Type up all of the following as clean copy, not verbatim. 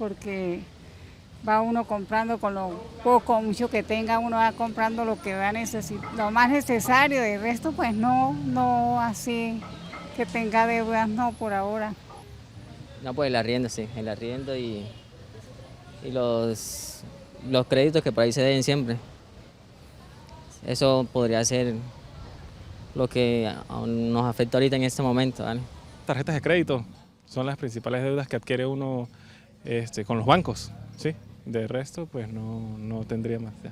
porque va uno comprando con lo poco o mucho que tenga, uno va comprando lo que va a necesitar, lo más necesario, del resto pues no así que tenga deudas, no por ahora. No, pues el arriendo, sí, el arriendo y los créditos que por ahí se deben siempre. Eso podría ser lo que nos afecta ahorita en este momento, ¿vale? Tarjetas de crédito son las principales deudas que adquiere uno con los bancos, ¿sí? De resto, pues no tendría más. Ya.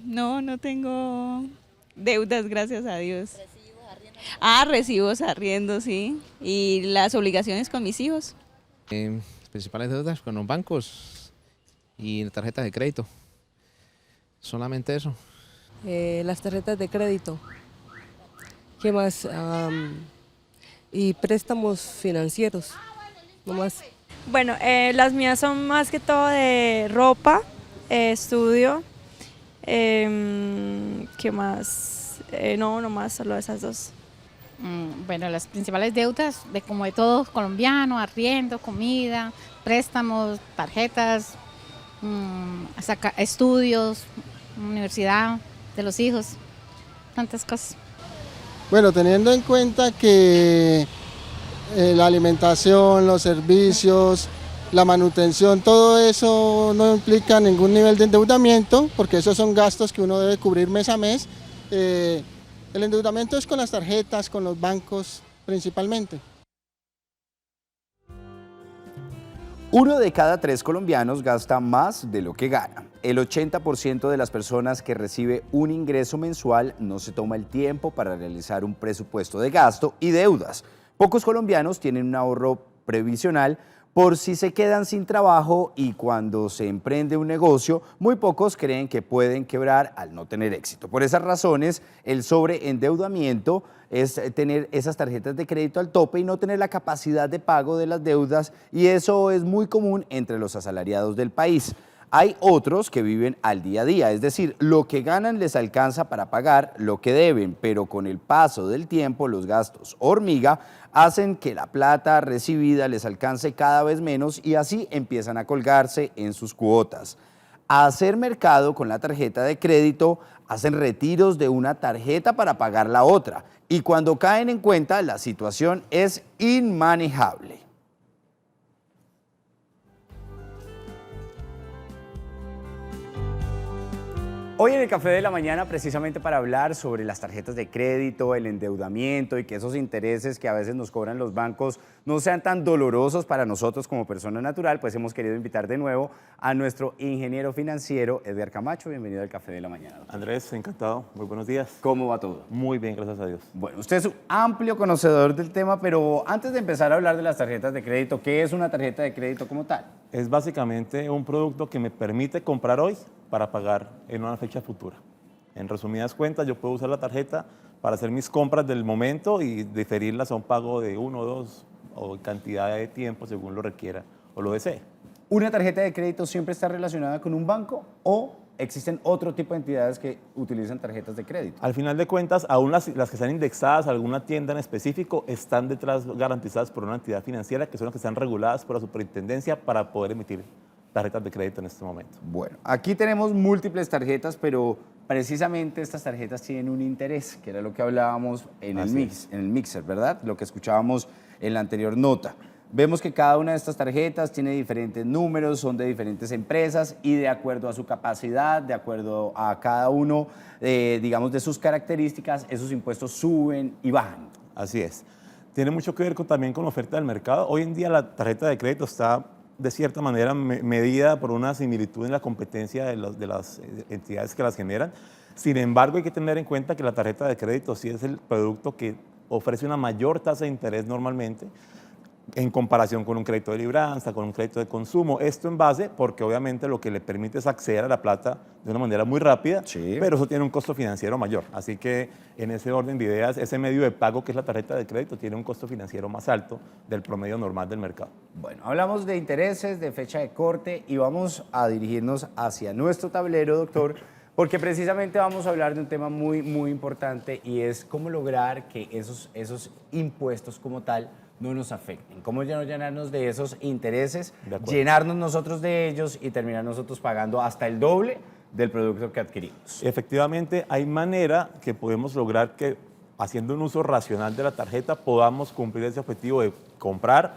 No tengo deudas, gracias a Dios. Recibos, arriendo, sí. Y las obligaciones con mis hijos. Principales deudas con los bancos y tarjetas de crédito. Solamente eso. Las tarjetas de crédito. ¿Qué más? Y préstamos financieros, no más. Bueno, las mías son más que todo de ropa, estudio, ¿qué más? No más, solo esas dos. Bueno, las principales deudas de como de todos colombianos, arriendo, comida, préstamos, tarjetas, estudios, universidad de los hijos, tantas cosas. Bueno, teniendo en cuenta que la alimentación, los servicios, la manutención, todo eso no implica ningún nivel de endeudamiento, porque esos son gastos que uno debe cubrir mes a mes. El endeudamiento es con las tarjetas, con los bancos principalmente. 1 de cada 3 colombianos gasta más de lo que gana. El 80% de las personas que recibe un ingreso mensual no se toma el tiempo para realizar un presupuesto de gasto y deudas. Pocos colombianos tienen un ahorro previsional por si se quedan sin trabajo, y cuando se emprende un negocio, muy pocos creen que pueden quebrar al no tener éxito. Por esas razones, el sobreendeudamiento es tener esas tarjetas de crédito al tope y no tener la capacidad de pago de las deudas, y eso es muy común entre los asalariados del país. Hay otros que viven al día a día, es decir, lo que ganan les alcanza para pagar lo que deben, pero con el paso del tiempo los gastos hormiga hacen que la plata recibida les alcance cada vez menos, y así empiezan a colgarse en sus cuotas. A hacer mercado con la tarjeta de crédito, hacen retiros de una tarjeta para pagar la otra, y cuando caen en cuenta la situación es inmanejable. Hoy en el Café de la Mañana, precisamente para hablar sobre las tarjetas de crédito, el endeudamiento y que esos intereses que a veces nos cobran los bancos no sean tan dolorosos para nosotros como persona natural, pues hemos querido invitar de nuevo a nuestro ingeniero financiero, Edgar Camacho. Bienvenido al Café de la Mañana. Andrés, encantado. Muy buenos días. ¿Cómo va todo? Muy bien, gracias a Dios. Bueno, usted es un amplio conocedor del tema, pero antes de empezar a hablar de las tarjetas de crédito, ¿qué es una tarjeta de crédito como tal? Es básicamente un producto que me permite comprar hoy para pagar en una fecha futura. En resumidas cuentas, yo puedo usar la tarjeta para hacer mis compras del momento y diferirlas a un pago de 1, 2 o cantidad de tiempo según lo requiera o lo desee. ¿Una tarjeta de crédito siempre está relacionada con un banco o existen otro tipo de entidades que utilizan tarjetas de crédito? Al final de cuentas, aún las que están indexadas a alguna tienda en específico están detrás garantizadas por una entidad financiera, que son las que están reguladas por la superintendencia para poder emitir tarjetas de crédito en este momento. Bueno, aquí tenemos múltiples tarjetas, pero precisamente estas tarjetas tienen un interés, que era lo que hablábamos en el mixer, ¿verdad? Lo que escuchábamos en la anterior nota. Vemos que cada una de estas tarjetas tiene diferentes números, son de diferentes empresas, y de acuerdo a su capacidad, de acuerdo a cada uno, digamos, de sus características, esos impuestos suben y bajan. Así es. Tiene mucho que ver también con la oferta del mercado. Hoy en día la tarjeta de crédito está de cierta manera medida por una similitud en la competencia de las entidades que las generan. Sin embargo, hay que tener en cuenta que la tarjeta de crédito sí es el producto que ofrece una mayor tasa de interés normalmente en comparación con un crédito de libranza, con un crédito de consumo. Esto en base porque obviamente lo que le permite es acceder a la plata de una manera muy rápida, pero eso tiene un costo financiero mayor. Así que en ese orden de ideas, ese medio de pago que es la tarjeta de crédito tiene un costo financiero más alto del promedio normal del mercado. Bueno, hablamos de intereses, de fecha de corte, y vamos a dirigirnos hacia nuestro tablero, doctor, porque precisamente vamos a hablar de un tema muy importante, y es cómo lograr que esos impuestos como tal no nos afecten. ¿Cómo ya no llenarnos de esos intereses, De acuerdo. llenarnos nosotros de ellos y terminar nosotros pagando hasta el doble del producto que adquirimos? Efectivamente, hay manera que podemos lograr que, haciendo un uso racional de la tarjeta, podamos cumplir ese objetivo de comprar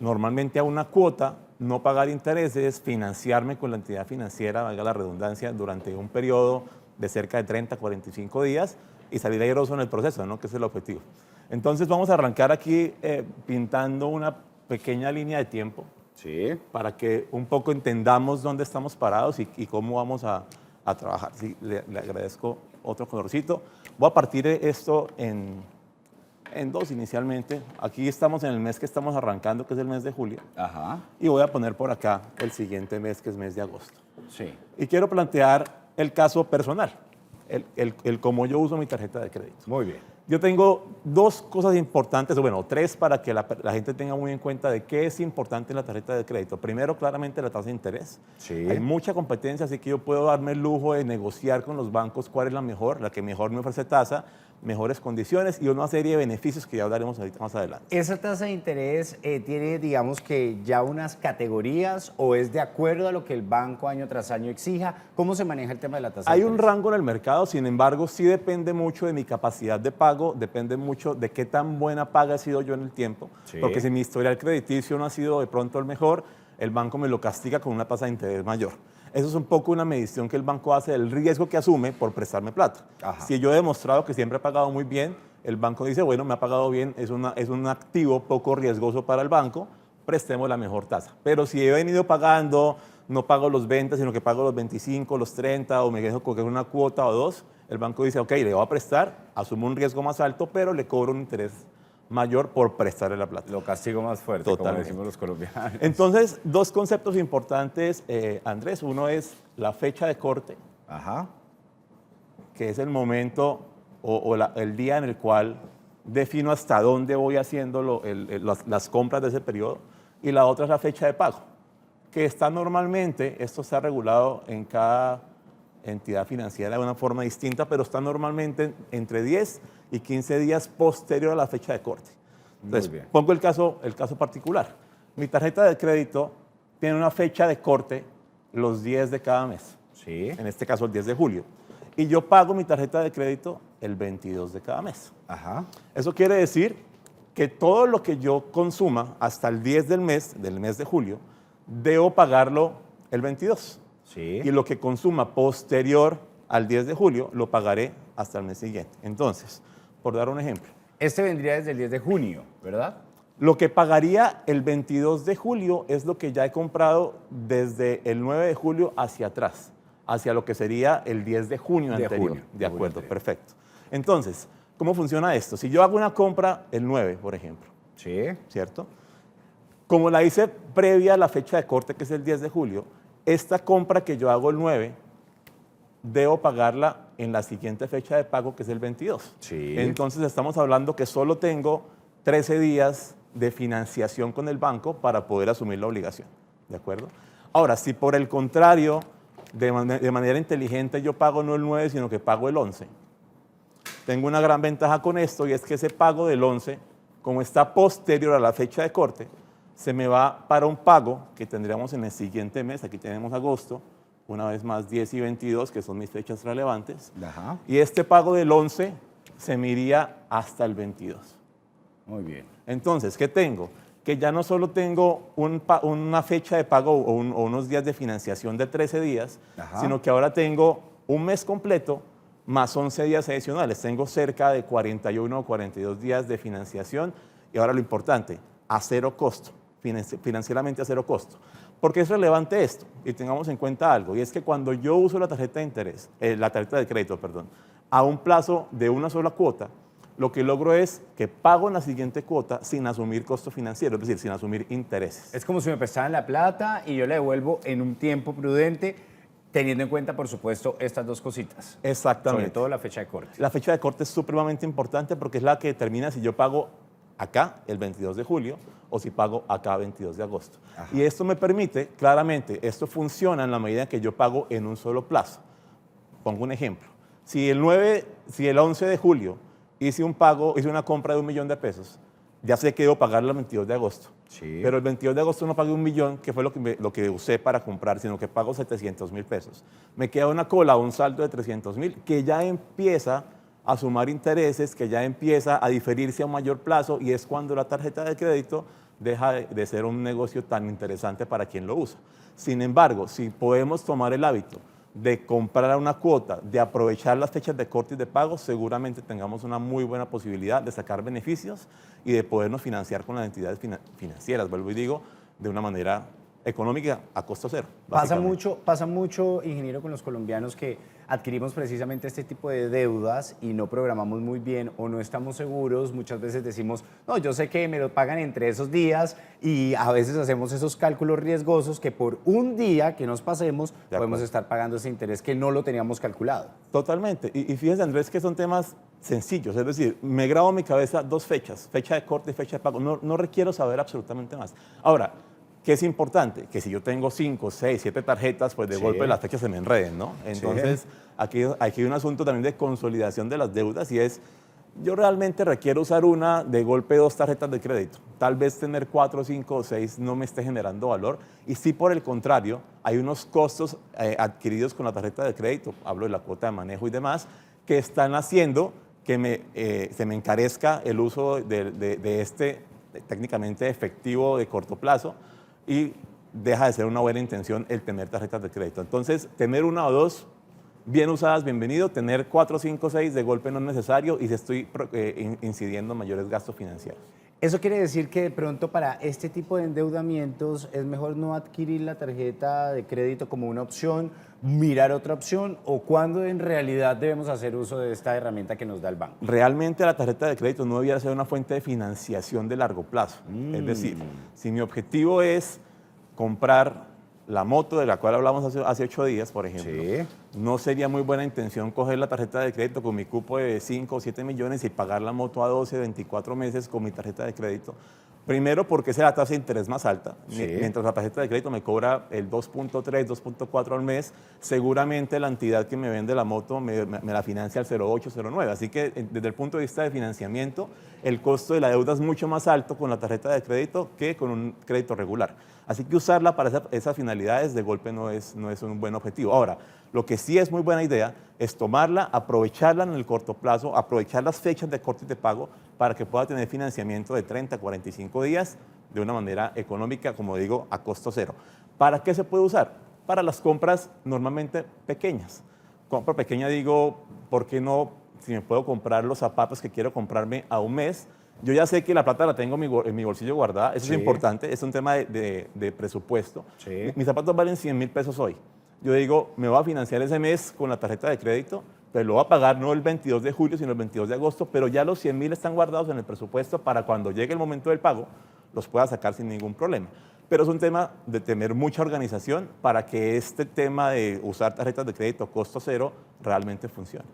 normalmente a una cuota, no pagar intereses, financiarme con la entidad financiera, valga la redundancia, durante un periodo de cerca de 30, 45 días y salir airoso en el proceso, ¿no? Que es el objetivo. Entonces vamos a arrancar aquí pintando una pequeña línea de tiempo, Sí. para que un poco entendamos dónde estamos parados y cómo vamos a trabajar. Sí, le agradezco otro colorcito. Voy a partir esto en dos inicialmente. Aquí estamos en el mes que estamos arrancando, que es el mes de julio. Ajá. Y voy a poner por acá el siguiente mes, que es mes de agosto. Sí. Y quiero plantear el caso personal, el cómo yo uso mi tarjeta de crédito. Muy bien. Yo tengo dos cosas importantes, o bueno, tres para que la gente tenga muy en cuenta de qué es importante en la tarjeta de crédito. Primero, claramente la tasa de interés. Sí. Hay mucha competencia, así que yo puedo darme el lujo de negociar con los bancos cuál es la mejor, la que mejor me ofrece tasa, mejores condiciones y una serie de beneficios que ya hablaremos ahorita más adelante. ¿Esa tasa de interés tiene, digamos que ya unas categorías o es de acuerdo a lo que el banco año tras año exija? ¿Cómo se maneja el tema de la tasa de Hay interés? un rango en el mercado, sin embargo, sí depende mucho de mi capacidad de pago, depende mucho de qué tan buena paga he sido yo en el tiempo, Sí. porque si mi historial crediticio no ha sido de pronto el mejor, el banco me lo castiga con una tasa de interés mayor. Eso es un poco una medición que el banco hace del riesgo que asume por prestarme plata. Ajá. Si yo he demostrado que siempre he pagado muy bien, el banco dice, bueno, me ha pagado bien, es un activo poco riesgoso para el banco, prestemos la mejor tasa. Pero si he venido pagando, no pago los 20, sino que pago los 25, los 30, o me dejo coger una cuota o dos, el banco dice, ok, le voy a prestar, asumo un riesgo más alto, pero le cobro un interés mayor por prestarle la plata. Lo castigo más fuerte, Totalmente. como decimos los colombianos. Entonces, dos conceptos importantes, Andrés. Uno es la fecha de corte, Ajá. que es el momento el día en el cual defino hasta dónde voy haciendo las compras de ese periodo. Y la otra es la fecha de pago, que está normalmente, esto está regulado en cada entidad financiera de una forma distinta, pero está normalmente entre 10 y 15 días posterior a la fecha de corte. Entonces, bien. pongo el caso particular. Mi tarjeta de crédito tiene una fecha de corte los 10 de cada mes. Sí. En este caso el 10 de julio. Y yo pago mi tarjeta de crédito el 22 de cada mes. Ajá. Eso quiere decir que todo lo que yo consuma hasta el 10 del mes de julio, debo pagarlo el 22. Sí. Y lo que consuma posterior al 10 de julio, lo pagaré hasta el mes siguiente. Entonces, por dar un ejemplo, Este vendría desde el 10 de junio, ¿verdad? lo que pagaría el 22 de julio es lo que ya he comprado desde el 9 de julio hacia atrás, hacia lo que sería el 10 de junio De anterior. junio, De de junio acuerdo, anterior. perfecto. Entonces, ¿cómo funciona esto? Si yo hago una compra el 9, por ejemplo, Sí. ¿cierto? Como la hice previa a la fecha de corte, que es el 10 de julio, esta compra que yo hago el 9, debo pagarla en la siguiente fecha de pago, que es el 22. Sí. Entonces estamos hablando que solo tengo 13 días de financiación con el banco para poder asumir la obligación. ¿De acuerdo? Ahora, si por el contrario, de manera inteligente yo pago no el 9, sino que pago el 11, tengo una gran ventaja con esto y es que ese pago del 11, como está posterior a la fecha de corte, se me va para un pago que tendríamos en el siguiente mes. Aquí tenemos agosto, una vez más 10 y 22, que son mis fechas relevantes. Ajá. Y este pago del 11 se me iría hasta el 22. Muy bien. Entonces, ¿qué tengo? Que ya no solo tengo una fecha de pago o unos días de financiación de 13 días, Ajá. sino que ahora tengo un mes completo más 11 días adicionales. Tengo cerca de 41 o 42 días de financiación y ahora lo importante, a cero costo, financieramente a cero costo. ¿Por qué es relevante esto? Y tengamos en cuenta algo, y es que cuando yo uso la tarjeta de interés, la tarjeta de crédito, perdón, a un plazo de una sola cuota, lo que logro es que pago en la siguiente cuota sin asumir costo financiero, es decir, sin asumir intereses. Es como si me prestaran la plata y yo la devuelvo en un tiempo prudente, teniendo en cuenta, por supuesto, estas dos cositas. Exactamente. Sobre todo la fecha de corte. La fecha de corte es supremamente importante porque es la que determina si yo pago acá el 22 de julio o si pago acá 22 de agosto. Ajá. Y esto me permite, claramente, esto funciona en la medida en que yo pago en un solo plazo. Pongo un ejemplo. Si el 11 de julio hice una compra de $1.000.000 de pesos, ya sé que debo pagarla el 22 de agosto. Sí. Pero el 22 de agosto no pagué 1 millón, que fue lo que usé para comprar, sino que pago 700.000 pesos. Me queda una cola, un saldo de 300.000, que ya empieza a sumar intereses, que ya empieza a diferirse a un mayor plazo, y es cuando la tarjeta de crédito deja de ser un negocio tan interesante para quien lo usa. Sin embargo, si podemos tomar el hábito de comprar a una cuota, de aprovechar las fechas de corte y de pago, seguramente tengamos una muy buena posibilidad de sacar beneficios y de podernos financiar con las entidades financieras, vuelvo y digo, de una manera económica a costo cero. Pasa mucho, ingeniero, con los colombianos que adquirimos precisamente este tipo de deudas y no programamos muy bien o no estamos seguros. Muchas veces decimos, no, yo sé que me lo pagan entre esos días, y a veces hacemos esos cálculos riesgosos que por un día que nos pasemos podemos estar pagando ese interés que no lo teníamos calculado. Totalmente. Y fíjese, Andrés, que son temas sencillos. Es decir, me grabo en mi cabeza 2 fechas, fecha de corte y fecha de pago. No requiero saber absolutamente más. Ahora, ¿qué es importante? Que si yo tengo 5, 6, 7 tarjetas, pues de golpe las fechas se me enreden, ¿no? Entonces, aquí hay un asunto también de consolidación de las deudas, y es, yo realmente requiero usar una, de golpe 2 tarjetas de crédito. Tal vez tener 4, 5 o 6 no me esté generando valor. Y si por el contrario, hay unos costos adquiridos con la tarjeta de crédito, hablo de la cuota de manejo y demás, que están haciendo que se me encarezca el uso de este técnicamente efectivo de corto plazo, y deja de ser una buena intención el tener tarjetas de crédito. Entonces, tener 1 o 2 bien usadas, bienvenido. Tener 4, 5, 6 de golpe no es necesario, y se estoy incidiendo en mayores gastos financieros. Eso quiere decir que de pronto para este tipo de endeudamientos es mejor no adquirir la tarjeta de crédito como una opción, mirar otra opción, o cuándo en realidad debemos hacer uso de esta herramienta que nos da el banco. Realmente la tarjeta de crédito no debiera ser una fuente de financiación de largo plazo. Es decir, si mi objetivo es comprar la moto de la cual hablamos hace 8 días, por ejemplo, no sería muy buena intención coger la tarjeta de crédito con mi cupo de 5 o 7 millones y pagar la moto a 12, 24 meses con mi tarjeta de crédito. Primero, porque esa es la tasa de interés más alta. Mientras la tarjeta de crédito me cobra el 2.3, 2.4 al mes, seguramente la entidad que me vende la moto me la financia al 0.8, 0.9. Así que desde el punto de vista de financiamiento, el costo de la deuda es mucho más alto con la tarjeta de crédito que con un crédito regular. Así que usarla para esas finalidades de golpe no es un buen objetivo. Ahora, lo que sí es muy buena idea es tomarla, aprovecharla en el corto plazo, aprovechar las fechas de corte y de pago para que pueda tener financiamiento de 30 a 45 días de una manera económica, como digo, a costo cero. ¿Para qué se puede usar? Para las compras normalmente pequeñas. Compra pequeña digo, ¿por qué no? Si me puedo comprar los zapatos que quiero comprarme a un mes, yo ya sé que la plata la tengo en mi bolsillo guardada, eso es importante, es un tema de presupuesto. Mis zapatos valen 100.000 pesos hoy. Yo digo, me voy a financiar ese mes con la tarjeta de crédito, pero lo voy a pagar no el 22 de julio, sino el 22 de agosto, pero ya los 100.000 están guardados en el presupuesto para cuando llegue el momento del pago, los pueda sacar sin ningún problema. Pero es un tema de tener mucha organización para que este tema de usar tarjetas de crédito costo cero realmente funcione.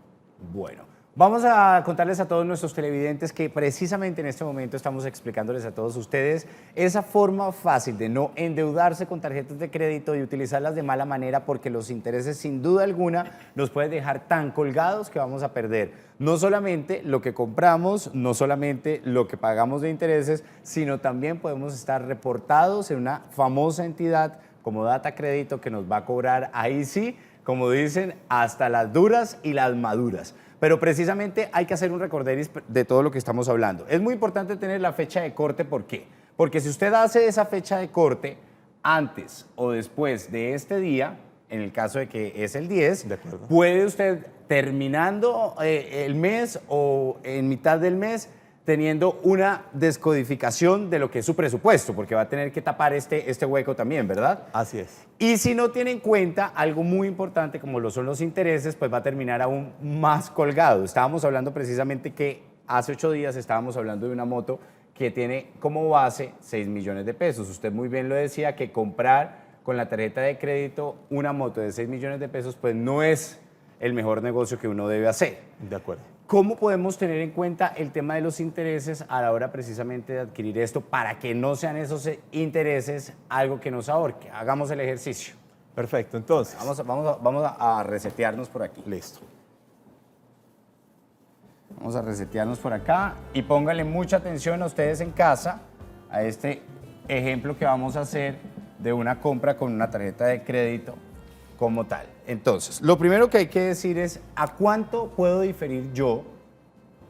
Bueno, vamos a contarles a todos nuestros televidentes que precisamente en este momento estamos explicándoles a todos ustedes esa forma fácil de no endeudarse con tarjetas de crédito y utilizarlas de mala manera, porque los intereses sin duda alguna nos pueden dejar tan colgados que vamos a perder no solamente lo que compramos, no solamente lo que pagamos de intereses, sino también podemos estar reportados en una famosa entidad como Data Crédito, que nos va a cobrar, ahí sí, como dicen, hasta las duras y las maduras. Pero precisamente hay que hacer un recorderis de todo lo que estamos hablando. Es muy importante tener la fecha de corte. ¿Por qué? Porque si usted hace esa fecha de corte antes o después de este día, en el caso de que es el 10, puede usted, terminando el mes o en mitad del mes, teniendo una descodificación de lo que es su presupuesto, porque va a tener que tapar este hueco también, ¿verdad? Así es. Y si no tiene en cuenta algo muy importante como lo son los intereses, pues va a terminar aún más colgado. Estábamos hablando precisamente que hace 8 días estábamos hablando de una moto que tiene como base 6 millones de pesos. Usted muy bien lo decía, que comprar con la tarjeta de crédito una moto de 6 millones de pesos pues no es el mejor negocio que uno debe hacer. De acuerdo. ¿Cómo podemos tener en cuenta el tema de los intereses a la hora precisamente de adquirir esto para que no sean esos intereses algo que nos ahorque? Hagamos el ejercicio. Perfecto, entonces. Vamos a resetearnos por aquí. Listo. Vamos a resetearnos por acá y pónganle mucha atención a ustedes en casa a este ejemplo que vamos a hacer de una compra con una tarjeta de crédito como tal. Entonces, lo primero que hay que decir es ¿a cuánto puedo diferir yo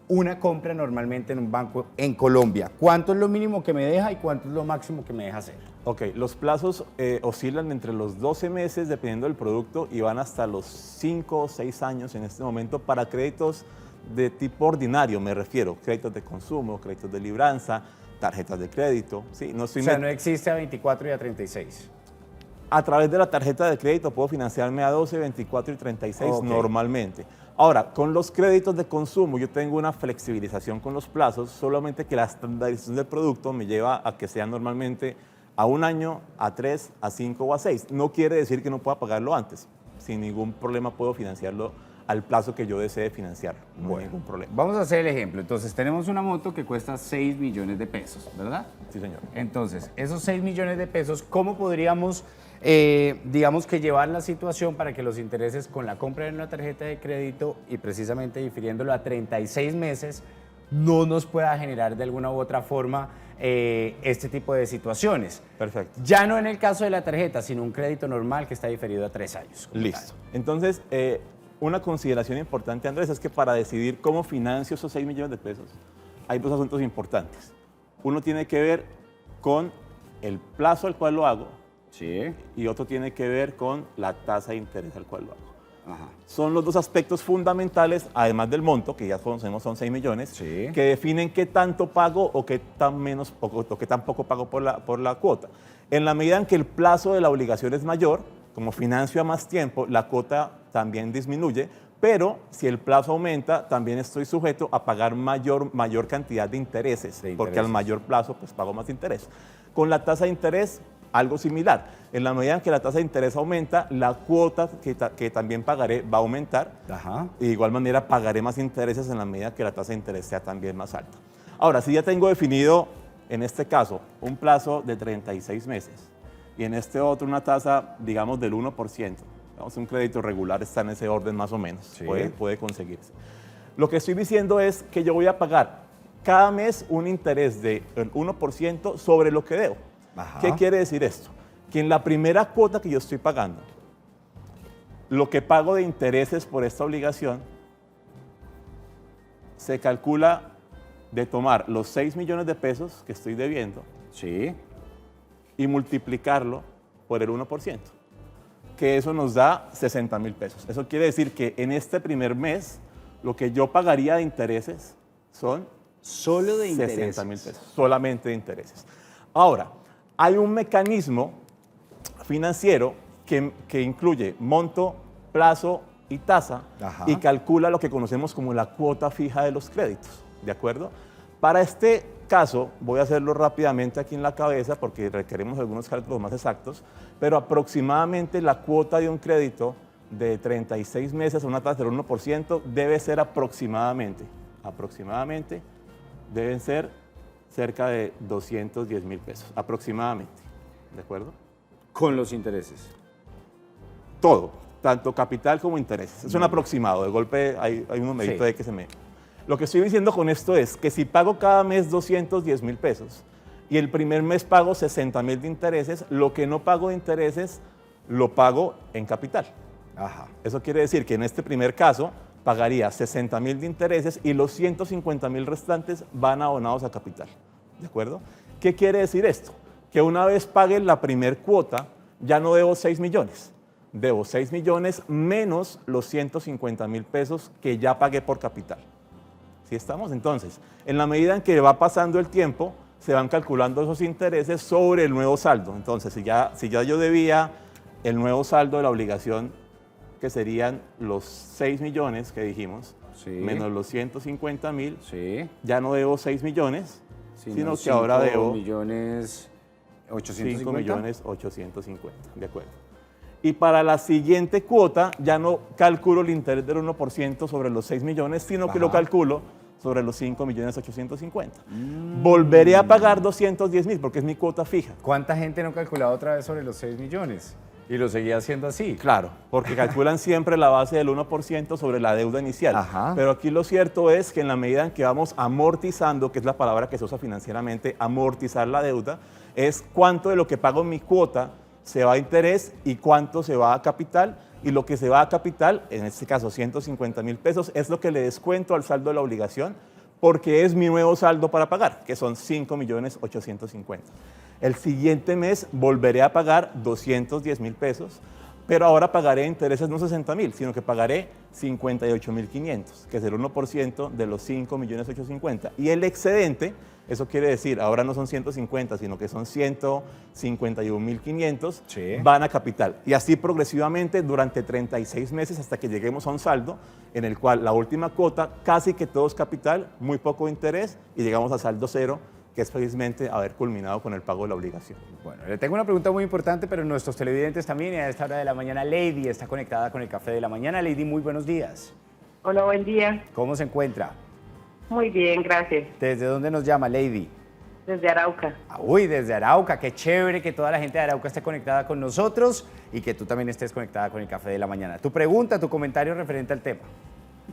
una compra normalmente en un banco en Colombia? ¿Cuánto es lo mínimo que me deja y cuánto es lo máximo que me deja hacer? Ok, los plazos oscilan entre los 12 meses dependiendo del producto y van hasta los 5 o 6 años en este momento para créditos de tipo ordinario, me refiero, créditos de consumo, créditos de libranza, tarjetas de crédito. ¿Sí? No estoy no existe a 24 y a 36. A través de la tarjeta de crédito puedo financiarme a 12, 24 y 36 Ok. normalmente. Ahora, con los créditos de consumo yo tengo una flexibilización con los plazos, solamente que la estandarización del producto me lleva a que sea normalmente a 1 año, a 3, a 5 o a 6. No quiere decir que no pueda pagarlo antes. Sin ningún problema puedo financiarlo al plazo que yo desee financiarlo. No hay ningún problema. Vamos a hacer el ejemplo. Entonces, tenemos una moto que cuesta 6 millones de pesos, ¿verdad? Sí, señor. Entonces, esos 6 millones de pesos, ¿cómo podríamos, digamos que llevar la situación para que los intereses con la compra de una tarjeta de crédito y precisamente difiriéndolo a 36 meses no nos pueda generar de alguna u otra forma este tipo de situaciones? Perfecto. Ya no en el caso de la tarjeta, sino un crédito normal que está diferido a 3 años. Listo. Entonces, una consideración importante, Andrés, es que para decidir cómo financio esos 6 millones de pesos, hay 2 asuntos importantes. Uno tiene que ver con el plazo al cual lo hago, sí, y otro tiene que ver con la tasa de interés al cual lo hago. Ajá. Son los 2 aspectos fundamentales, además del monto, que ya conocemos son 6 millones, Sí. que definen qué tanto pago o qué tan poco pago por la cuota. En la medida en que el plazo de la obligación es mayor, como financio a más tiempo, la cuota también disminuye, pero si el plazo aumenta, también estoy sujeto a pagar mayor cantidad de intereses, porque al mayor plazo pues pago más interés. Con la tasa de interés, algo similar. En la medida en que la tasa de interés aumenta, la cuota que también pagaré va a aumentar. Ajá. Y de igual manera pagaré más intereses en la medida que la tasa de interés sea también más alta. Ahora, si ya tengo definido, en este caso, un plazo de 36 meses y en este otro una tasa, digamos, del 1%, digamos, un crédito regular está en ese orden más o menos, Sí. puede conseguirse. Lo que estoy diciendo es que yo voy a pagar cada mes un interés del 1% sobre lo que debo. Ajá. ¿Qué quiere decir esto? Que en la primera cuota que yo estoy pagando, lo que pago de intereses por esta obligación se calcula de tomar los 6 millones de pesos que estoy debiendo, Sí. y multiplicarlo por el 1%, que eso nos da 60.000 pesos. Eso quiere decir que en este primer mes lo que yo pagaría de intereses son Solo de 60.000 intereses. pesos, solamente de intereses. Ahora, hay un mecanismo financiero que incluye monto, plazo y tasa, Ajá. y calcula lo que conocemos como la cuota fija de los créditos, ¿de acuerdo? Para este caso, voy a hacerlo rápidamente aquí en la cabeza porque requerimos algunos cálculos más exactos, pero aproximadamente la cuota de un crédito de 36 meses a una tasa del 1% debe ser aproximadamente, deben ser cerca de 210.000 pesos, aproximadamente, ¿de acuerdo? Con los intereses. Todo, tanto capital como intereses. Es un aproximado, de golpe hay un numerito Sí. de que se me... Lo que estoy diciendo con esto es que si pago cada mes 210.000 pesos y el primer mes pago 60.000 de intereses, lo que no pago de intereses lo pago en capital. Ajá. Eso quiere decir que en este primer caso pagaría 60.000 de intereses y los 150.000 restantes van abonados a capital. ¿De acuerdo? ¿Qué quiere decir esto? Que una vez pague la primer cuota, ya no debo 6 millones. Debo 6 millones menos los 150.000 pesos que ya pagué por capital. ¿Sí estamos? Entonces, en la medida en que va pasando el tiempo, se van calculando esos intereses sobre el nuevo saldo. Entonces, si ya yo debía el nuevo saldo de la obligación, que serían los 6 millones que dijimos, Sí. menos los 150.000, Sí. ya no debo 6 millones, sino que ahora debo 5.850.000. ¿de acuerdo? Y para la siguiente cuota ya no calculo el interés del 1% sobre los 6 millones, sino que lo Ajá. calculo sobre los 5.850.000. Volveré a pagar 210.000 porque es mi cuota fija. ¿Cuánta gente no ha calculado otra vez sobre los 6 millones? Y lo seguía haciendo así. Claro, porque calculan siempre la base del 1% sobre la deuda inicial. Ajá. Pero aquí lo cierto es que en la medida en que vamos amortizando, que es la palabra que se usa financieramente, amortizar la deuda, es cuánto de lo que pago en mi cuota se va a interés y cuánto se va a capital. Y lo que se va a capital, en este caso 150.000 pesos, es lo que le descuento al saldo de la obligación, porque es mi nuevo saldo para pagar, que son 5.850.000. El siguiente mes volveré a pagar 210.000 pesos, pero ahora pagaré intereses no 60.000, sino que pagaré 58.500, que es el 1% de los 5.850.000. Y el excedente, eso quiere decir, ahora no son 150, sino que son 151.500, Sí. van a capital. Y así progresivamente durante 36 meses hasta que lleguemos a un saldo en el cual la última cuota casi que todo es capital, muy poco interés y llegamos a saldo cero, que es felizmente haber culminado con el pago de la obligación. Bueno, le tengo una pregunta muy importante, pero nuestros televidentes también, y a esta hora de la mañana Lady está conectada con el Café de la Mañana. Lady, muy buenos días. Hola, buen día. ¿Cómo se encuentra? Muy bien, gracias. ¿Desde dónde nos llama, Lady? Desde Arauca. Uy, desde Arauca, qué chévere que toda la gente de Arauca esté conectada con nosotros y que tú también estés conectada con el Café de la Mañana. Tu pregunta, tu comentario referente al tema.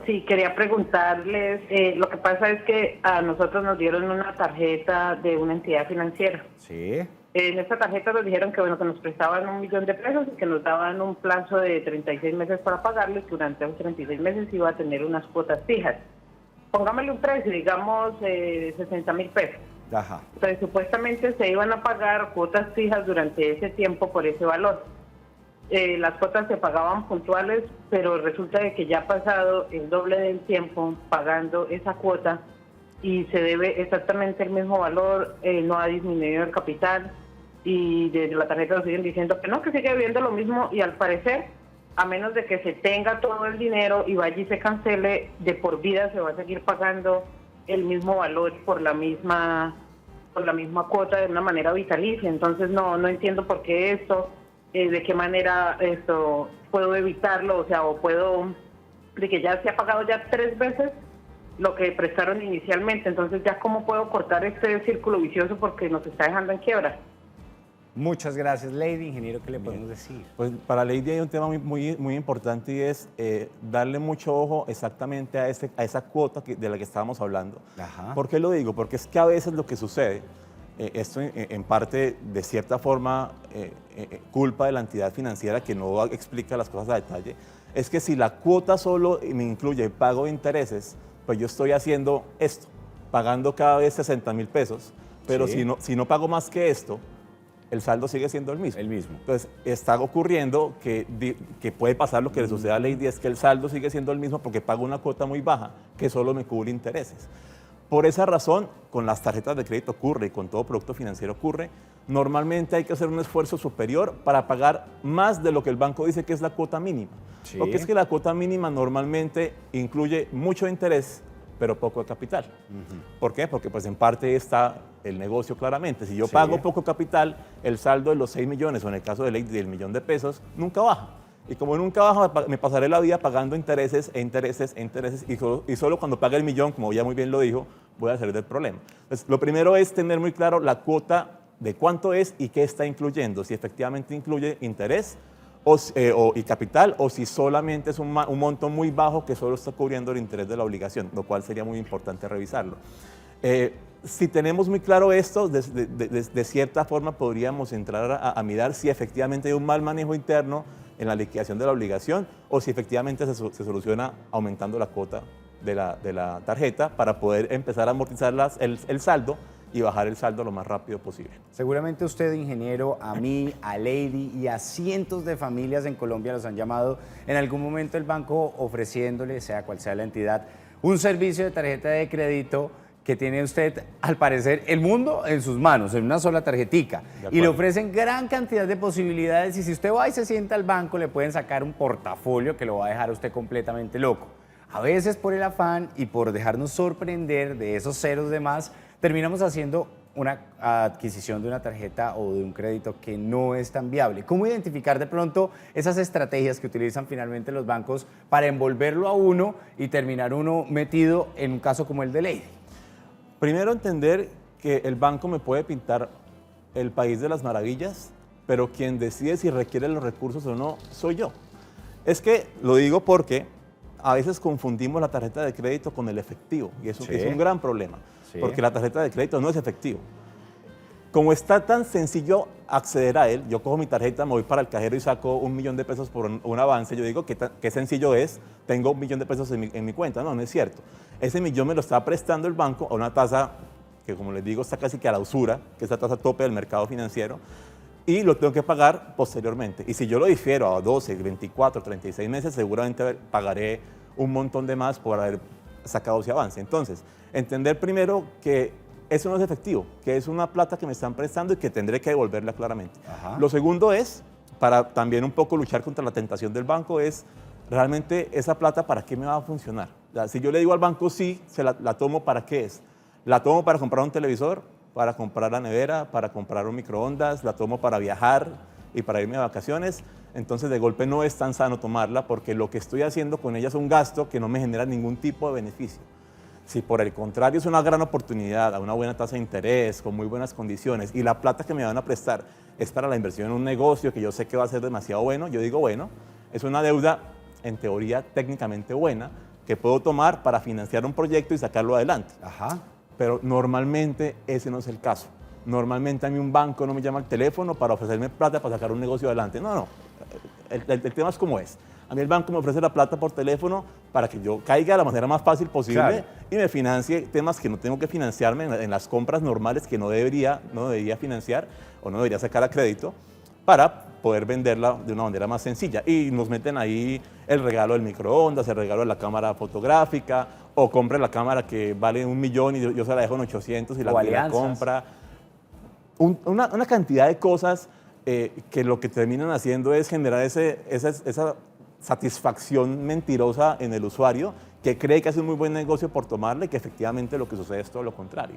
Sí, quería preguntarles, lo que pasa es que a nosotros nos dieron una tarjeta de una entidad financiera. Sí. En esta tarjeta nos dijeron que, bueno, que nos prestaban 1 millón de pesos y que nos daban un plazo de 36 meses para pagarlo y que durante esos 36 meses iba a tener unas cuotas fijas. Pongámosle un precio, digamos 60.000 pesos. Ajá. Entonces, supuestamente se iban a pagar cuotas fijas durante ese tiempo por ese valor. Las cuotas se pagaban puntuales, pero resulta de que ya ha pasado el doble del tiempo pagando esa cuota y se debe exactamente el mismo valor, no ha disminuido el capital y desde la tarjeta nos siguen diciendo que no, que sigue viendo lo mismo y al parecer, a menos de que se tenga todo el dinero y vaya y se cancele, de por vida se va a seguir pagando el mismo valor por la misma cuota de una manera vitalicia. Entonces no entiendo por qué esto. De qué manera esto puedo evitarlo, o sea, o puedo, de que ya se ha pagado ya 3 veces lo que prestaron inicialmente, entonces ya cómo puedo cortar este círculo vicioso porque nos está dejando en quiebra. Muchas gracias, Lady. Ingeniero, ¿qué le podemos decir? Pues para Lady hay un tema muy importante y es darle mucho ojo exactamente a esa cuota de la que estábamos hablando. Ajá. ¿Por qué lo digo? Porque es que a veces lo que sucede, esto en parte de cierta forma culpa de la entidad financiera que no explica las cosas a detalle, es que si la cuota solo me incluye el pago de intereses, pues yo estoy haciendo esto, pagando cada vez 60.000 pesos, pero Sí. si no pago más que esto, el saldo sigue siendo el mismo. El mismo. Entonces, está ocurriendo que puede pasar lo que le sucede a Lady, es que el saldo sigue siendo el mismo porque pago una cuota muy baja que solo me cubre intereses. Por esa razón, con las tarjetas de crédito ocurre y con todo producto financiero ocurre, normalmente hay que hacer un esfuerzo superior para pagar más de lo que el banco dice que es la cuota mínima. Sí. Porque es que la cuota mínima normalmente incluye mucho interés, pero poco de capital. ¿Por qué? Porque pues en parte está el negocio claramente. Si yo Sí. pago poco capital, el saldo de los 6 millones, o en el caso de Lady del millón de pesos, nunca baja. Y como nunca baja, me pasaré la vida pagando intereses y solo cuando pague el millón, como ya muy bien lo dijo, voy a salir del problema. Entonces, lo primero es tener muy claro la cuota de cuánto es y qué está incluyendo, si efectivamente incluye interés y capital o si solamente es un monto muy bajo que solo está cubriendo el interés de la obligación, lo cual sería muy importante revisarlo. Si tenemos muy claro esto, de cierta forma podríamos entrar a mirar si efectivamente hay un mal manejo interno en la liquidación de la obligación o si efectivamente se soluciona aumentando la cuota de la tarjeta para poder empezar a amortizar el saldo y bajar el saldo lo más rápido posible. Seguramente usted, ingeniero, a mí, a Lady y a cientos de familias en Colombia los han llamado en algún momento el banco ofreciéndole, sea cual sea la entidad, un servicio de tarjeta de crédito que tiene usted, al parecer, el mundo en sus manos, en una sola tarjetica. Y le ofrecen gran cantidad de posibilidades y si usted va y se sienta al banco, le pueden sacar un portafolio que lo va a dejar a usted completamente loco. A veces por el afán y por dejarnos sorprender de esos ceros de más, terminamos haciendo una adquisición de una tarjeta o de un crédito que no es tan viable. ¿Cómo identificar de pronto esas estrategias que utilizan finalmente los bancos para envolverlo a uno y terminar uno metido en un caso como el de Lady? Primero, entender que el banco me puede pintar el país de las maravillas pero quien decide si requiere los recursos o no soy yo. Es que lo digo porque a veces confundimos la tarjeta de crédito con el efectivo y eso es un gran problema, porque la tarjeta de crédito no es efectivo. Como está tan sencillo acceder a él, yo cojo mi tarjeta, me voy para el cajero y saco $1 millón por un avance. Yo digo, ¿qué sencillo es? Tengo $1 millón en mi cuenta. No, no es cierto. Ese millón me lo está prestando el banco a una tasa que, como les digo, está casi que a la usura, que es la tasa tope del mercado financiero, y lo tengo que pagar posteriormente. Y si yo lo difiero a 12, 24, 36 meses, seguramente pagaré un montón de más por haber sacado ese avance. Entonces, entender primero que eso no es efectivo, que es una plata que me están prestando y que tendré que devolverla claramente. Lo segundo es, para también un poco luchar contra la tentación del banco, es realmente esa plata para qué me va a funcionar. O sea, si yo le digo al banco sí, la tomo, ¿para qué es? La tomo para comprar un televisor, para comprar la nevera, para comprar un microondas, la tomo para viajar y para irme de vacaciones. Entonces de golpe no es tan sano tomarla porque lo que estoy haciendo con ella es un gasto que no me genera ningún tipo de beneficio. Si por el contrario es una gran oportunidad, a una buena tasa de interés, con muy buenas condiciones, y la plata que me van a prestar es para la inversión en un negocio que yo sé que va a ser demasiado bueno, yo digo, bueno, es una deuda en teoría técnicamente buena que puedo tomar para financiar un proyecto y sacarlo adelante. Pero normalmente ese no es el caso. Normalmente a mí un banco no me llama al teléfono para ofrecerme plata para sacar un negocio adelante. No, no. El tema es como es. A mí el banco me ofrece la plata por teléfono para que yo caiga de la manera más fácil posible y me financie temas que no tengo que financiarme en las compras normales que no debería financiar o no debería sacar a crédito para poder venderla de una manera más sencilla. Y nos meten ahí el regalo del microondas, el regalo de la cámara fotográfica, o compre la cámara que vale $1 millón y yo se la dejo en 800 y la compra. Una cantidad de cosas que lo que terminan haciendo es generar esa satisfacción mentirosa en el usuario que cree que hace un muy buen negocio por tomarle y que efectivamente lo que sucede es todo lo contrario.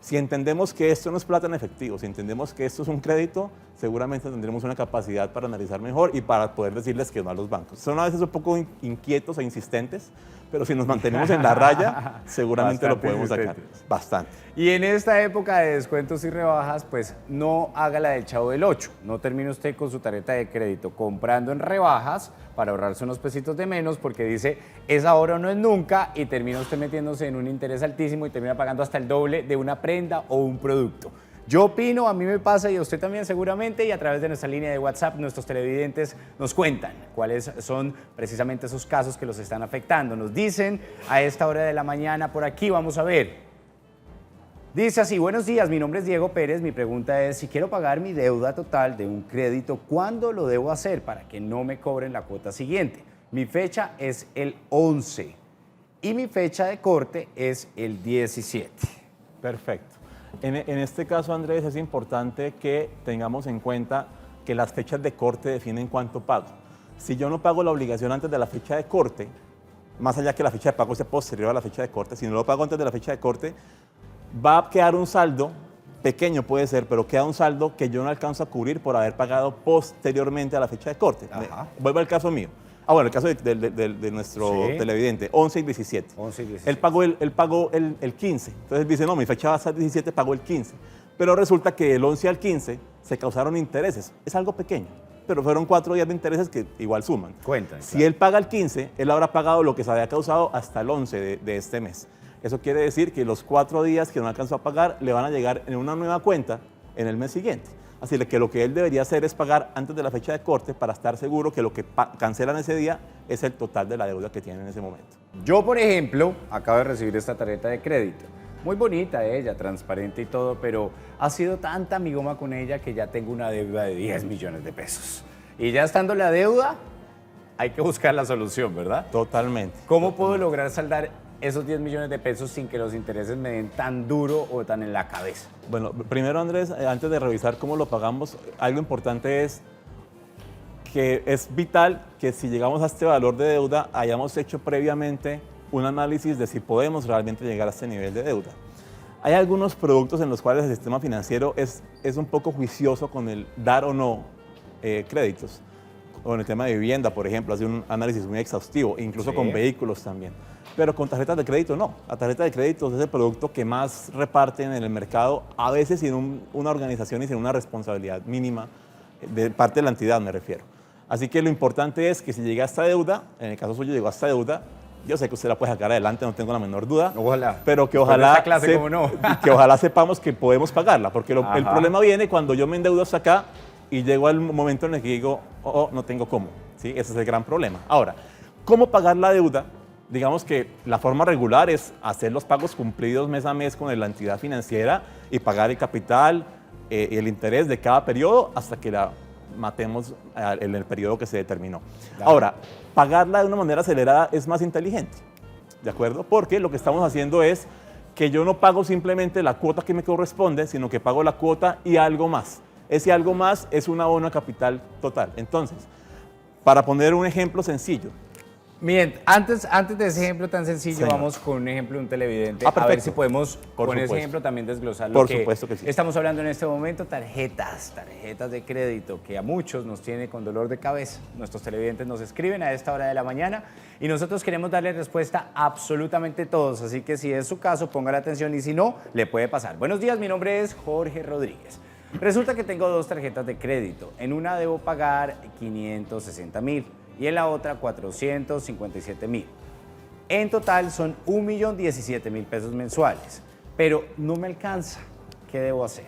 Si entendemos que esto no es plata en efectivo, si entendemos que esto es un crédito, seguramente tendremos una capacidad para analizar mejor y para poder decirles que no a los bancos. Son a veces un poco inquietos e insistentes, pero si nos mantenemos en la raya, seguramente lo podemos sacar. Bastante. Y en esta época de descuentos y rebajas, pues no haga la del Chavo del 8. No termine usted con su tarjeta de crédito comprando en rebajas para ahorrarse unos pesitos de menos porque dice es ahora o no es nunca y termina usted metiéndose en un interés altísimo y termina pagando hasta el doble de una prenda o un producto. Yo opino, a mí me pasa y a usted también seguramente, y a través de nuestra línea de WhatsApp nuestros televidentes nos cuentan cuáles son precisamente esos casos que los están afectando. Nos dicen a esta hora de la mañana por aquí, vamos a ver. Dice así, buenos días, mi nombre es Diego Pérez, mi pregunta es si quiero pagar mi deuda total de un crédito, ¿cuándo lo debo hacer para que no me cobren la cuota siguiente? Mi fecha es el 11 y mi fecha de corte es el 17. Perfecto. En este caso, Andrés, es importante que tengamos en cuenta que las fechas de corte definen cuánto pago. Si yo no pago la obligación antes de la fecha de corte, más allá que la fecha de pago sea posterior a la fecha de corte, si no lo pago antes de la fecha de corte, va a quedar un saldo, pequeño puede ser, pero queda un saldo que yo no alcanzo a cubrir por haber pagado posteriormente a la fecha de corte. Vuelvo al caso mío. Bueno, el caso de nuestro televidente, 11 y 17. 11 y 17. Él pagó el 15. Entonces dice, no, mi fecha va a ser 17, pagó el 15. Pero resulta que del 11 al 15 se causaron intereses. Es algo pequeño, pero fueron 4 días de intereses que igual suman. Si él paga el 15, él habrá pagado lo que se había causado hasta el 11 de este mes. Eso quiere decir que los 4 días que no alcanzó a pagar le van a llegar en una nueva cuenta en el mes siguiente. Así que lo que él debería hacer es pagar antes de la fecha de corte para estar seguro que lo que cancelan ese día es el total de la deuda que tienen en ese momento. Yo, por ejemplo, acabo de recibir esta tarjeta de crédito. Muy bonita ella, transparente y todo, pero ha sido tanta mi goma con ella que ya tengo una deuda de 10 millones de pesos. Y ya estando la deuda, hay que buscar la solución, ¿verdad? Totalmente. ¿Cómo puedo lograr saldar esos 10 millones de pesos sin que los intereses me den tan duro o tan en la cabeza? Bueno, primero, Andrés, antes de revisar cómo lo pagamos, algo importante es que es vital que si llegamos a este valor de deuda hayamos hecho previamente un análisis de si podemos realmente llegar a este nivel de deuda. Hay algunos productos en los cuales el sistema financiero es un poco juicioso con el dar o no créditos. Con el tema de vivienda, por ejemplo, hace un análisis muy exhaustivo, incluso con vehículos también. Pero con tarjetas de crédito no. La tarjeta de crédito es el producto que más reparten en el mercado, a veces sin una organización y sin una responsabilidad mínima de parte de la entidad me refiero. Así que lo importante es que si llega esta deuda, en el caso suyo llegó a esta deuda, yo sé que usted la puede sacar adelante, no tengo la menor duda. Ojalá. Pero que Después de ojalá, esta clase, ¿cómo no? que ojalá sepamos que podemos pagarla, porque el Ajá. problema viene cuando yo me endeudo hasta acá y llego al momento en el que digo, no tengo cómo. ¿Sí? Ese es el gran problema. Ahora, ¿cómo pagar la deuda? Digamos que la forma regular es hacer los pagos cumplidos mes a mes con la entidad financiera y pagar el capital y el interés de cada periodo hasta que la matemos en el periodo que se determinó. Ahora, pagarla de una manera acelerada es más inteligente, ¿de acuerdo? Porque lo que estamos haciendo es que yo no pago simplemente la cuota que me corresponde, sino que pago la cuota y algo más. Ese algo más es un abono a capital total. Entonces, para poner un ejemplo sencillo. Miren, antes de ese ejemplo tan sencillo, Señor. vamos con un ejemplo de un televidente. Perfecto. A ver si podemos Por con ese supuesto. ejemplo también desglosar lo Por que supuesto que sí. estamos hablando en este momento, tarjetas de crédito, que a muchos nos tiene con dolor de cabeza. Nuestros televidentes nos escriben a esta hora de la mañana y nosotros queremos darle respuesta a absolutamente todos. Así que si es su caso, ponga la atención y si no, le puede pasar. Buenos días, mi nombre es Jorge Rodríguez. Resulta que tengo 2 tarjetas de crédito. En una debo pagar 560.000 y en la otra 457.000. En total son 1.017.000 pesos mensuales, pero no me alcanza. ¿Qué debo hacer?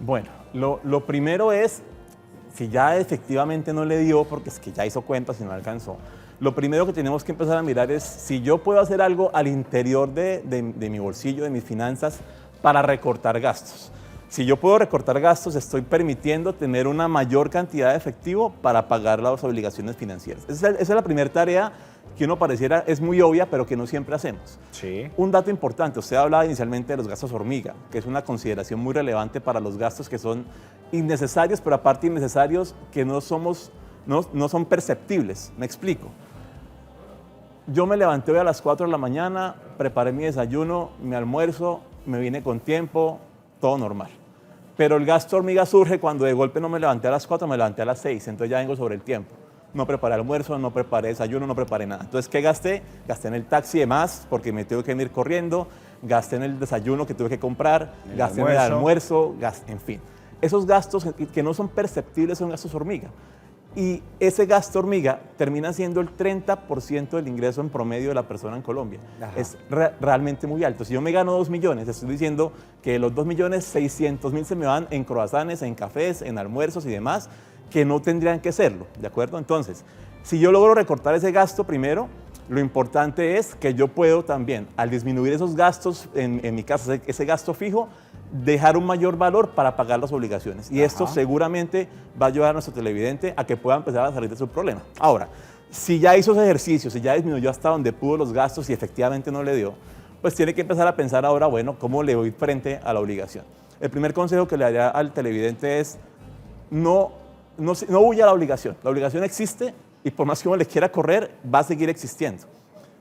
Bueno, lo primero es, si ya efectivamente no le dio, porque es que ya hizo cuentas y no alcanzó, lo primero que tenemos que empezar a mirar es si yo puedo hacer algo al interior de mi bolsillo, de mis finanzas, para recortar gastos. Si yo puedo recortar gastos, estoy permitiendo tener una mayor cantidad de efectivo para pagar las obligaciones financieras. Esa es la primera tarea que uno pareciera es muy obvia, pero que no siempre hacemos. Sí. Un dato importante, usted hablaba inicialmente de los gastos hormiga, que es una consideración muy relevante para los gastos que son innecesarios, pero aparte innecesarios que no son perceptibles. Me explico. Yo me levanté hoy a las 4 de la mañana, preparé mi desayuno, mi almuerzo, me vine con tiempo, todo normal. Pero el gasto hormiga surge cuando de golpe no me levanté a las 4, me levanté a las 6, entonces ya vengo sobre el tiempo. No preparé almuerzo, no preparé desayuno, no preparé nada. Entonces, ¿qué gasté? Gasté en el taxi de más, porque me tuve que ir corriendo, gasté en el desayuno que tuve que comprar, gasté en el almuerzo, en fin. Esos gastos que no son perceptibles son gastos hormiga. Y ese gasto hormiga termina siendo el 30% del ingreso en promedio de la persona en Colombia. Ajá. Es realmente muy alto. Si yo me gano 2 millones, estoy diciendo que de los 2.600.000 se me van en croissants, en cafés, en almuerzos y demás, que no tendrían que serlo, ¿de acuerdo? Entonces, si yo logro recortar ese gasto primero, lo importante es que yo puedo también, al disminuir esos gastos, en mi caso, ese gasto fijo, dejar un mayor valor para pagar las obligaciones. Y esto seguramente va a ayudar a nuestro televidente a que pueda empezar a salir de su problema. Ahora, si ya hizo ese ejercicio, si ya disminuyó hasta donde pudo los gastos y efectivamente no le dio, pues tiene que empezar a pensar ahora, bueno, ¿cómo le voy frente a la obligación? El primer consejo que le daría al televidente es no huya a la obligación. La obligación existe y por más que uno le quiera correr, va a seguir existiendo.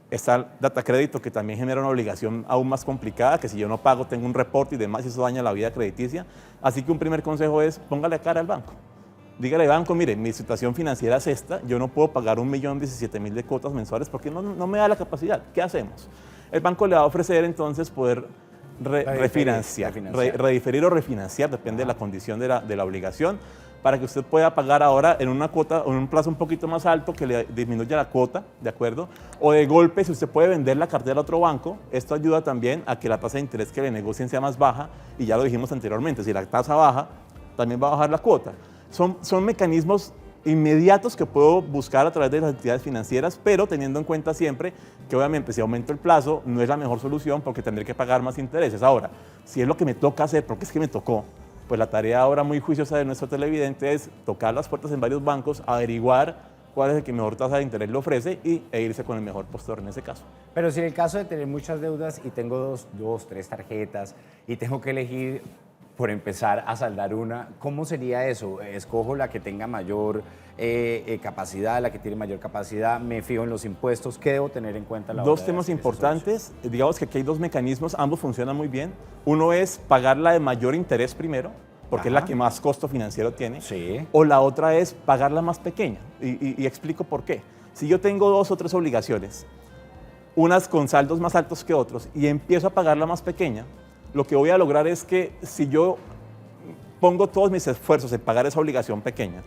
Está el data crédito, que también genera una obligación aún más complicada, que si yo no pago tengo un reporte y demás, y eso daña la vida crediticia. Así que un primer consejo es, póngale cara al banco. Dígale al banco, mire, mi situación financiera es esta, yo no puedo pagar 1.017.000 de cuotas mensuales porque no me da la capacidad. ¿Qué hacemos? El banco le va a ofrecer entonces poder rediferir o refinanciar, depende de la condición de la obligación, para que usted pueda pagar ahora en una cuota o en un plazo un poquito más alto que le disminuya la cuota, ¿de acuerdo? O de golpe, si usted puede vender la cartera a otro banco, esto ayuda también a que la tasa de interés que le negocien sea más baja, y ya lo dijimos anteriormente, si la tasa baja, también va a bajar la cuota. Son mecanismos inmediatos que puedo buscar a través de las entidades financieras, pero teniendo en cuenta siempre que obviamente si aumento el plazo no es la mejor solución porque tendré que pagar más intereses. Ahora, si es lo que me toca hacer, porque es que me tocó, pues la tarea ahora muy juiciosa de nuestro televidente es tocar las puertas en varios bancos, averiguar cuál es el que mejor tasa de interés le ofrece e irse con el mejor postor en ese caso. Pero si en el caso de tener muchas deudas y tengo dos, tres tarjetas y tengo que elegir por empezar a saldar una, ¿cómo sería eso? ¿Escojo la que tenga mayor capacidad, la que tiene mayor capacidad? ¿Me fijo en los impuestos? ¿Qué debo tener en cuenta a la hora Dos de temas hacer importantes, digamos que aquí hay dos mecanismos, ambos funcionan muy bien. Uno es pagar la de mayor interés primero, porque es la que más costo financiero tiene. Sí. O la otra es pagar la más pequeña, y explico por qué. Si yo tengo 2 o 3 obligaciones, unas con saldos más altos que otros, y empiezo a pagar la más pequeña, lo que voy a lograr es que si yo pongo todos mis esfuerzos en pagar esa obligación pequeña,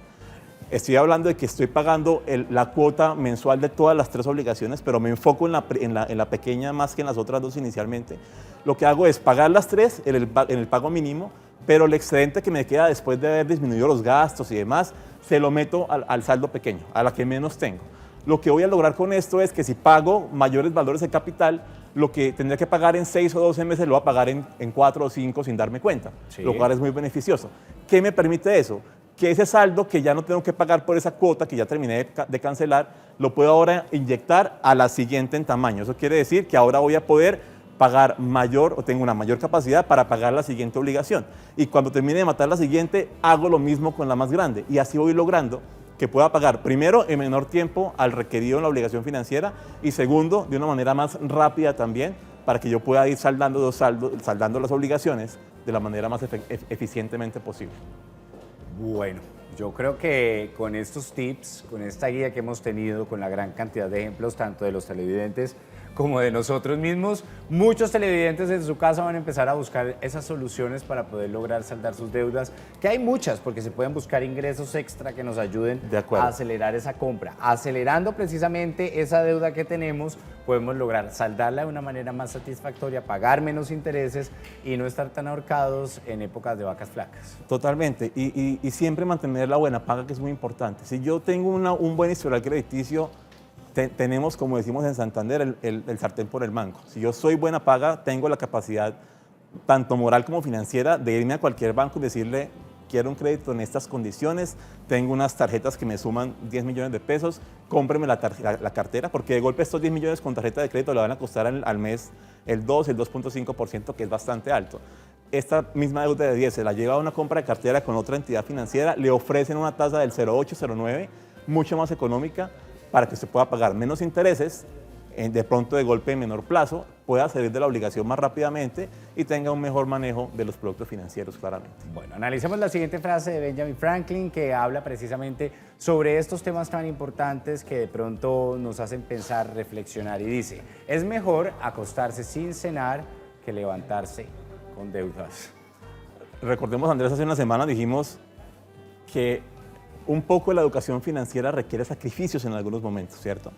estoy hablando de que estoy pagando la cuota mensual de todas las 3 obligaciones, pero me enfoco en la pequeña más que en las otras 2 inicialmente. Lo que hago es pagar las 3 en el pago mínimo, pero el excedente que me queda después de haber disminuido los gastos y demás, se lo meto al saldo pequeño, a la que menos tengo. Lo que voy a lograr con esto es que si pago mayores valores de capital, lo que tendría que pagar en 6 o 12 meses lo voy a pagar en 4 o 5 sin darme cuenta, Sí. lo cual es muy beneficioso. ¿Qué me permite eso? Que ese saldo que ya no tengo que pagar por esa cuota que ya terminé de cancelar, lo puedo ahora inyectar a la siguiente en tamaño. Eso quiere decir que ahora voy a poder pagar mayor o tengo una mayor capacidad para pagar la siguiente obligación. Y cuando termine de matar la siguiente, hago lo mismo con la más grande. Y así voy logrando que pueda pagar, primero, en menor tiempo al requerido en la obligación financiera y segundo, de una manera más rápida también, para que yo pueda ir saldando las obligaciones de la manera más eficientemente posible. Bueno, yo creo que con estos tips, con esta guía que hemos tenido, con la gran cantidad de ejemplos tanto de los televidentes como de nosotros mismos, muchos televidentes en su casa van a empezar a buscar esas soluciones para poder lograr saldar sus deudas, que hay muchas, porque se pueden buscar ingresos extra que nos ayuden a acelerar esa compra. Acelerando precisamente esa deuda que tenemos, podemos lograr saldarla de una manera más satisfactoria, pagar menos intereses y no estar tan ahorcados en épocas de vacas flacas. Totalmente, y siempre mantener la buena paga, que es muy importante. Si yo tengo un buen historial crediticio, tenemos, como decimos en Santander, el sartén por el mango. Si yo soy buena paga, tengo la capacidad, tanto moral como financiera, de irme a cualquier banco y decirle, quiero un crédito en estas condiciones, tengo unas tarjetas que me suman 10 millones de pesos, cómpreme la cartera, porque de golpe estos 10 millones con tarjeta de crédito le van a costar al mes el 2.5%, que es bastante alto. Esta misma deuda de 10 se la lleva a una compra de cartera con otra entidad financiera, le ofrecen una tasa del 0.8, 0.9, mucho más económica, para que se pueda pagar menos intereses, de pronto de golpe en menor plazo, pueda salir de la obligación más rápidamente y tenga un mejor manejo de los productos financieros, claramente. Bueno, analicemos la siguiente frase de Benjamin Franklin, que habla precisamente sobre estos temas tan importantes que de pronto nos hacen pensar, reflexionar, y dice: es mejor acostarse sin cenar que levantarse con deudas. Recordemos, Andrés, hace una semana dijimos que un poco la educación financiera requiere sacrificios en algunos momentos, ¿cierto?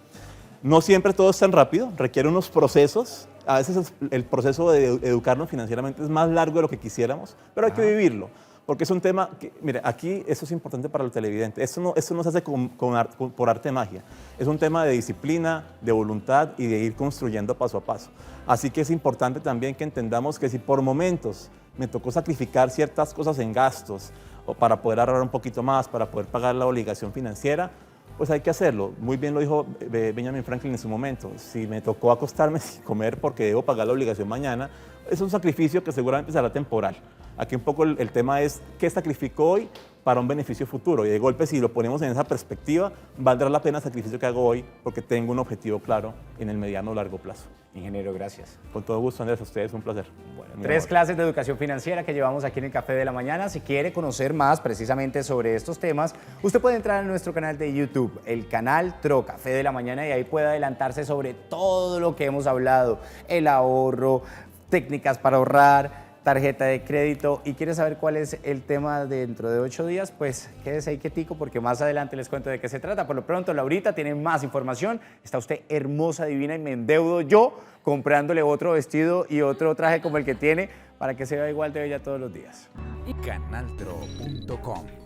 No siempre todo es tan rápido, requiere unos procesos. A veces el proceso de educarnos financieramente es más largo de lo que quisiéramos, pero hay que vivirlo, porque es un tema que, mire, aquí eso es importante para el televidente. Esto no se hace por arte de magia. Es un tema de disciplina, de voluntad y de ir construyendo paso a paso. Así que es importante también que entendamos que si por momentos me tocó sacrificar ciertas cosas en gastos, o para poder ahorrar un poquito más, para poder pagar la obligación financiera, pues hay que hacerlo. Muy bien lo dijo Benjamin Franklin en su momento. Si me tocó acostarme sin comer porque debo pagar la obligación mañana, es un sacrificio que seguramente será temporal. Aquí un poco el tema es qué sacrifico hoy para un beneficio futuro. Y de golpe, si lo ponemos en esa perspectiva, valdrá la pena el sacrificio que hago hoy porque tengo un objetivo claro en el mediano o largo plazo. Ingeniero, gracias. Con todo gusto, Andrés, a ustedes un placer. Bueno, 3 clases de educación financiera que llevamos aquí en el Café de la Mañana. Si quiere conocer más precisamente sobre estos temas, usted puede entrar a nuestro canal de YouTube, el canal TRO Café de la Mañana, y ahí puede adelantarse sobre todo lo que hemos hablado: el ahorro, técnicas para ahorrar, tarjeta de crédito. ¿Y quiere saber cuál es el tema dentro de 8 días? Pues quédese ahí quietico, porque más adelante les cuento de qué se trata. Por lo pronto, Laurita tiene más información. Está usted hermosa, divina, y me endeudo yo comprándole otro vestido y otro traje como el que tiene para que se vea igual de bella todos los días. Canaltro.com